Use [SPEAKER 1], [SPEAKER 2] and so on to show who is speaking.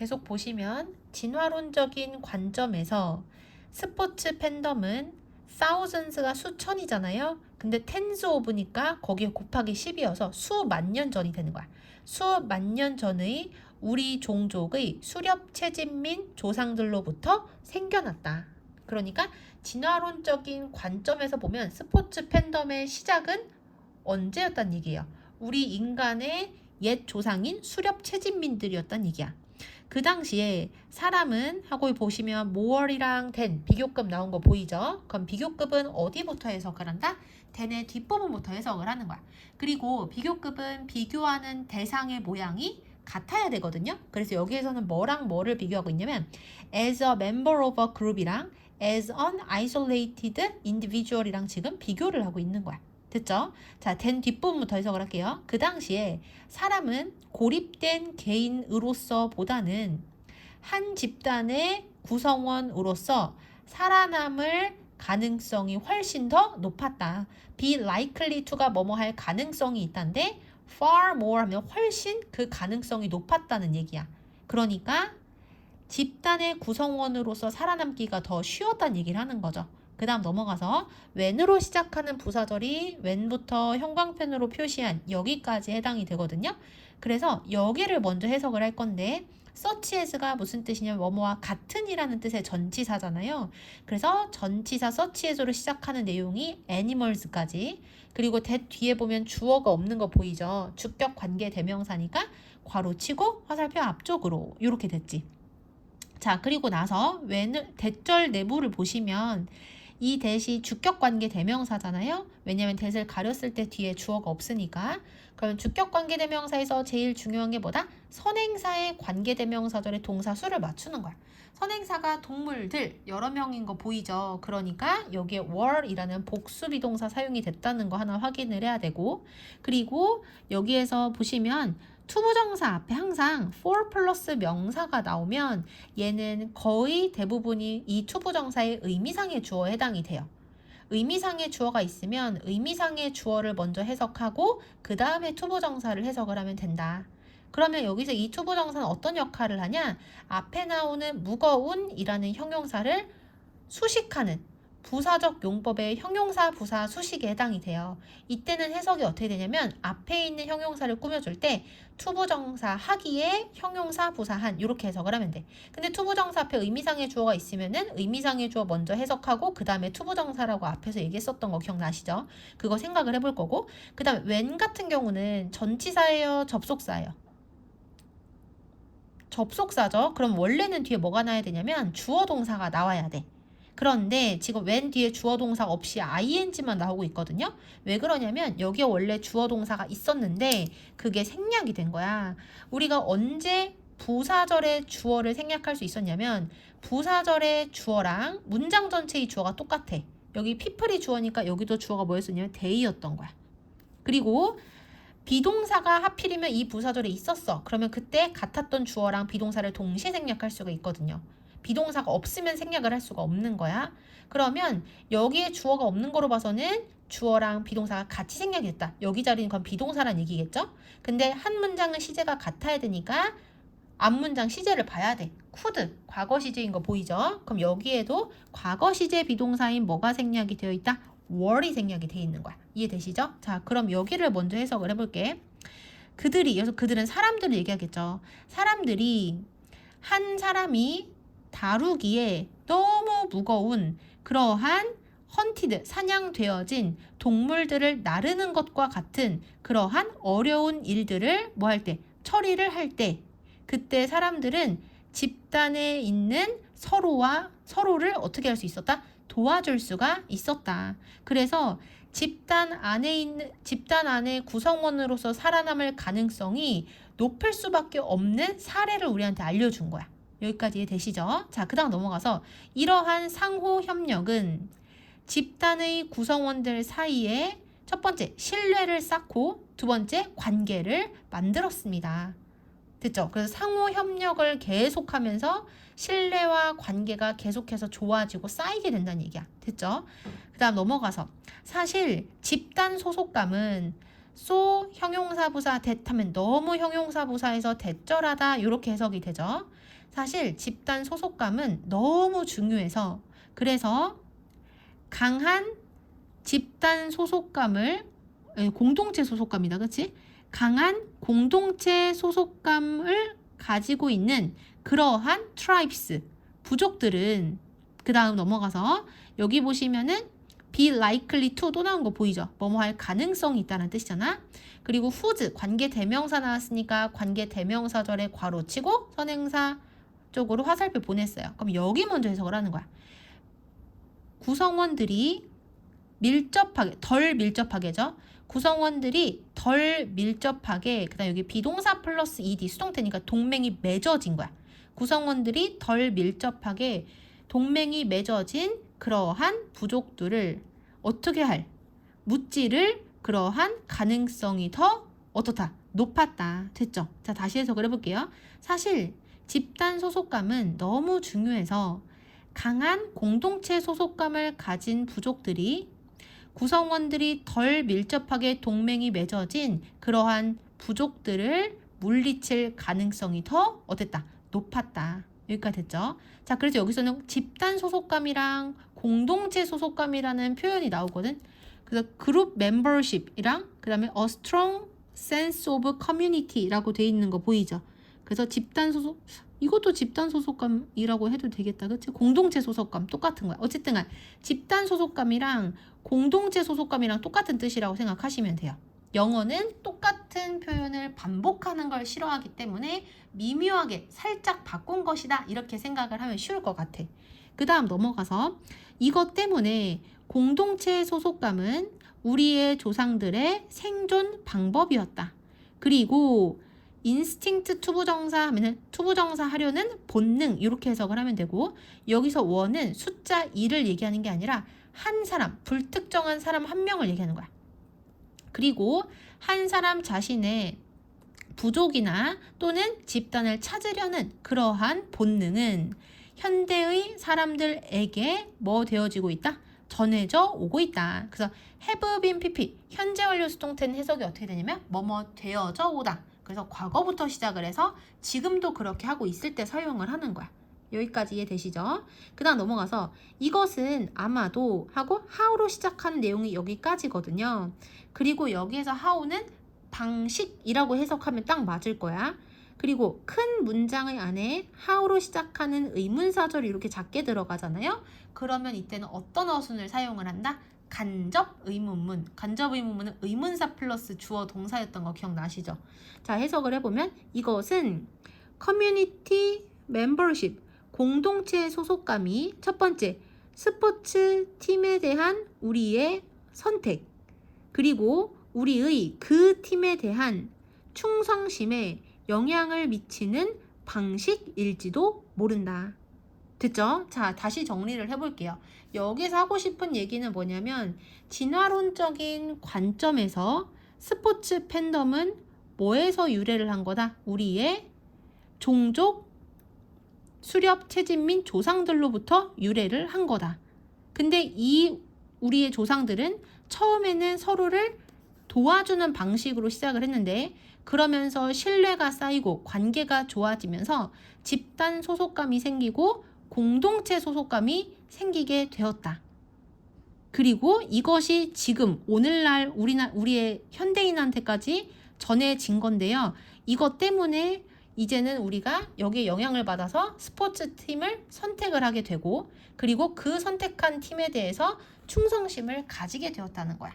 [SPEAKER 1] 계속 보시면 진화론적인 관점에서 스포츠 팬덤은 thousands가 수천이잖아요. 근데 tens of니까 거기에 곱하기 10이어서 수만 년 전이 되는 거야. 수만 년 전의 우리 종족의 수렵 채집민 조상들로부터 생겨났다. 그러니까 진화론적인 관점에서 보면 스포츠 팬덤의 시작은 언제였단 얘기예요. 우리 인간의 옛 조상인 수렵 채집민들이었단 얘기야. 그 당시에 사람은 하고 보시면 more이랑 than 비교급 나온 거 보이죠? 그럼 비교급은 어디부터 해석을 한다? than의 뒷부분부터 해석을 하는 거야. 그리고 비교급은 비교하는 대상의 모양이 같아야 되거든요. 그래서 여기에서는 뭐랑 뭐를 비교하고 있냐면 as a member of a group이랑 as an isolated individual이랑 지금 비교를 하고 있는 거야. 됐죠? 자, 된 뒷부분부터 해석을 할게요. 그 당시에 사람은 고립된 개인으로서 보다는 한 집단의 구성원으로서 살아남을 가능성이 훨씬 더 높았다. be likely to가 뭐뭐 할 가능성이 있다는데 far more 하면 훨씬 그 가능성이 높았다는 얘기야. 그러니까 집단의 구성원으로서 살아남기가 더 쉬웠다는 얘기를 하는 거죠. 그 다음 넘어가서 when으로 시작하는 부사절이 when부터 형광펜으로 표시한 여기까지 해당이 되거든요. 그래서 여기를 먼저 해석을 할 건데 such as가 무슨 뜻이냐면 뭐뭐와 같은이라는 뜻의 전치사잖아요. 그래서 전치사 such as로 시작하는 내용이 animals까지, 그리고 that 뒤에 보면 주어가 없는 거 보이죠. 주격 관계 대명사니까 괄호치고 화살표 앞쪽으로 이렇게 됐지. 자, 그리고 나서 대절 내부를 보시면 이 대시 주격관계 대명사잖아요. 왜냐면 대를 가렸을 때 뒤에 주어가 없으니까. 그러면 주격관계 대명사에서 제일 중요한 게 뭐다? 선행사의 관계 대명사절의 동사 수를 맞추는 거야. 선행사가 동물들 여러 명인 거 보이죠? 그러니까 여기에 were이라는 복수 비동사 사용이 됐다는 거 하나 확인을 해야 되고, 그리고 여기에서 보시면 투부정사 앞에 항상 for 플러스 명사가 나오면 얘는 거의 대부분이 이 투부정사의 의미상의 주어에 해당이 돼요. 의미상의 주어가 있으면 의미상의 주어를 먼저 해석하고 그 다음에 투부정사를 해석을 하면 된다. 그러면 여기서 이 투부정사는 어떤 역할을 하냐? 앞에 나오는 무거운이라는 형용사를 수식하는 부사적 용법의 형용사 부사 수식에 해당이 돼요. 이때는 해석이 어떻게 되냐면 앞에 있는 형용사를 꾸며줄 때 투부정사 하기에 형용사 부사한 이렇게 해석을 하면 돼. 근데 투부정사 앞에 의미상의 주어가 있으면은 의미상의 주어 먼저 해석하고 그 다음에 투부정사라고 앞에서 얘기했었던 거 기억나시죠? 그거 생각을 해볼 거고, 그 다음에 when 같은 경우는 전치사예요, 접속사예요? 접속사죠. 그럼 원래는 뒤에 뭐가 나야 되냐면 주어 동사가 나와야 돼. 그런데 지금 when 뒤에 주어 동사 없이 ing만 나오고 있거든요. 왜 그러냐면 여기에 원래 주어 동사가 있었는데 그게 생략이 된 거야. 우리가 언제 부사절의 주어를 생략할 수 있었냐면 부사절의 주어랑 문장 전체의 주어가 똑같아. 여기 people이 주어니까 여기도 주어가 뭐였었냐면 they였던 거야. 그리고 비동사가 하필이면 이 부사절에 있었어. 그러면 그때 같았던 주어랑 비동사를 동시에 생략할 수가 있거든요. 비동사가 없으면 생략을 할 수가 없는 거야. 그러면 여기에 주어가 없는 거로 봐서는 주어랑 비동사가 같이 생략이 됐다. 여기 자리는 그건 비동사란 얘기겠죠? 근데 한 문장은 시제가 같아야 되니까 앞 문장 시제를 봐야 돼. could, 과거 시제인 거 보이죠? 그럼 여기에도 과거 시제 비동사인 뭐가 생략이 되어 있다? were이 생략이 되어 있는 거야. 이해되시죠? 자, 그럼 여기를 먼저 해석을 해볼게. 여기서 그들은 사람들을 얘기하겠죠. 사람들이 한 사람이 다루기에 너무 무거운 그러한 헌티드, 사냥되어진 동물들을 나르는 것과 같은 그러한 어려운 일들을 뭐 할 때? 처리를 할 때, 그때 사람들은 집단에 있는 서로를 어떻게 할 수 있었다? 도와줄 수가 있었다. 그래서 집단 안의 구성원으로서 살아남을 가능성이 높을 수밖에 없는 사례를 우리한테 알려준 거야. 여기까지 이해되시죠? 자, 그 다음 넘어가서 이러한 상호 협력은 집단의 구성원들 사이에 첫 번째 신뢰를 쌓고 두 번째 관계를 만들었습니다. 됐죠? 그래서 상호 협력을 계속하면서 신뢰와 관계가 계속해서 좋아지고 쌓이게 된다는 얘기야. 됐죠? 그 다음 넘어가서 사실 집단 소속감은 so 형용사부사 that 하면 너무 형용사부사에서 대절하다 이렇게 해석이 되죠. 사실 집단 소속감은 너무 중요해서 그래서 강한 집단 소속감을 공동체 소속감이다. 그치? 강한 공동체 소속감을 가지고 있는 그러한 tribes, 부족들은 그 다음 넘어가서 여기 보시면은 be likely to 또 나온 거 보이죠? 뭐뭐 할 가능성이 있다는 뜻이잖아. 그리고 whose 관계 대명사 나왔으니까 관계 대명사절에 괄호 치고 선행사 쪽으로 화살표 보냈어요. 그럼 여기 먼저 해석을 하는 거야. 구성원들이 밀접하게, 덜 밀접하게죠. 구성원들이 덜 밀접하게, 그 다음 여기 비동사 플러스 ed 수동태니까 동맹이 맺어진 거야. 구성원들이 덜 밀접하게 동맹이 맺어진 그러한 부족들을 어떻게 할? 묻지를 그러한 가능성이 더 어떻다? 높았다. 됐죠? 자, 다시 해석을 해볼게요. 사실 집단 소속감은 너무 중요해서 강한 공동체 소속감을 가진 부족들이 구성원들이 덜 밀접하게 동맹이 맺어진 그러한 부족들을 물리칠 가능성이 더 어땠다? 높았다. 여기까지 됐죠? 자, 그래서 여기서는 집단 소속감이랑 공동체 소속감이라는 표현이 나오거든. 그래서 그룹 멤버십이랑 그 다음에 a strong sense of community라고 돼 있는 거 보이죠? 그래서 집단 소속, 이것도 집단 소속감이라고 해도 되겠다. 그치? 공동체 소속감 똑같은 거야. 어쨌든 간 집단 소속감이랑 공동체 소속감이랑 똑같은 뜻이라고 생각하시면 돼요. 영어는 똑같은 표현을 반복하는 걸 싫어하기 때문에 미묘하게 살짝 바꾼 것이다 이렇게 생각을 하면 쉬울 것 같아. 그 다음 넘어가서 이것 때문에 공동체 소속감은 우리의 조상들의 생존 방법이었다. 그리고 인스팅트 투부정사 하면은 투부정사 하려는 본능 이렇게 해석을 하면 되고 여기서 원은 숫자 2를 얘기하는 게 아니라 한 사람, 불특정한 사람 한 명을 얘기하는 거야. 그리고 한 사람 자신의 부족이나 또는 집단을 찾으려는 그러한 본능은 현대의 사람들에게 뭐 되어지고 있다? 전해져 오고 있다. 그래서 have been pp 현재 완료 수동태는 해석이 어떻게 되냐면 뭐뭐 되어져 오다. 그래서 과거부터 시작을 해서 지금도 그렇게 하고 있을 때 사용을 하는 거야. 여기까지 이해되시죠? 그 다음 넘어가서 이것은 아마도 하고 how로 시작하는 내용이 여기까지거든요. 그리고 여기에서 how는 방식이라고 해석하면 딱 맞을 거야. 그리고 큰 문장의 안에 how로 시작하는 의문사절이 이렇게 작게 들어가잖아요. 그러면 이때는 어떤 어순을 사용을 한다? 간접 의문문. 간접 의문문은 의문사 플러스 주어 동사였던 거 기억나시죠? 자, 해석을 해보면 이것은 커뮤니티 멤버십, 공동체 소속감이 첫 번째, 스포츠 팀에 대한 우리의 선택, 그리고 우리의 그 팀에 대한 충성심에 영향을 미치는 방식일지도 모른다. 됐죠? 자, 다시 정리를 해볼게요. 여기서 하고 싶은 얘기는 뭐냐면 진화론적인 관점에서 스포츠 팬덤은 뭐에서 유래를 한 거다? 우리의 종족, 수렵, 채집 및 조상들로부터 유래를 한 거다. 근데 이 우리의 조상들은 처음에는 서로를 도와주는 방식으로 시작을 했는데 그러면서 신뢰가 쌓이고 관계가 좋아지면서 집단 소속감이 생기고 공동체 소속감이 생기게 되었다. 그리고 이것이 지금 오늘날 우리의 현대인한테까지 전해진 건데요. 이것 때문에 이제는 우리가 여기에 영향을 받아서 스포츠 팀을 선택을 하게 되고 그리고 그 선택한 팀에 대해서 충성심을 가지게 되었다는 거야.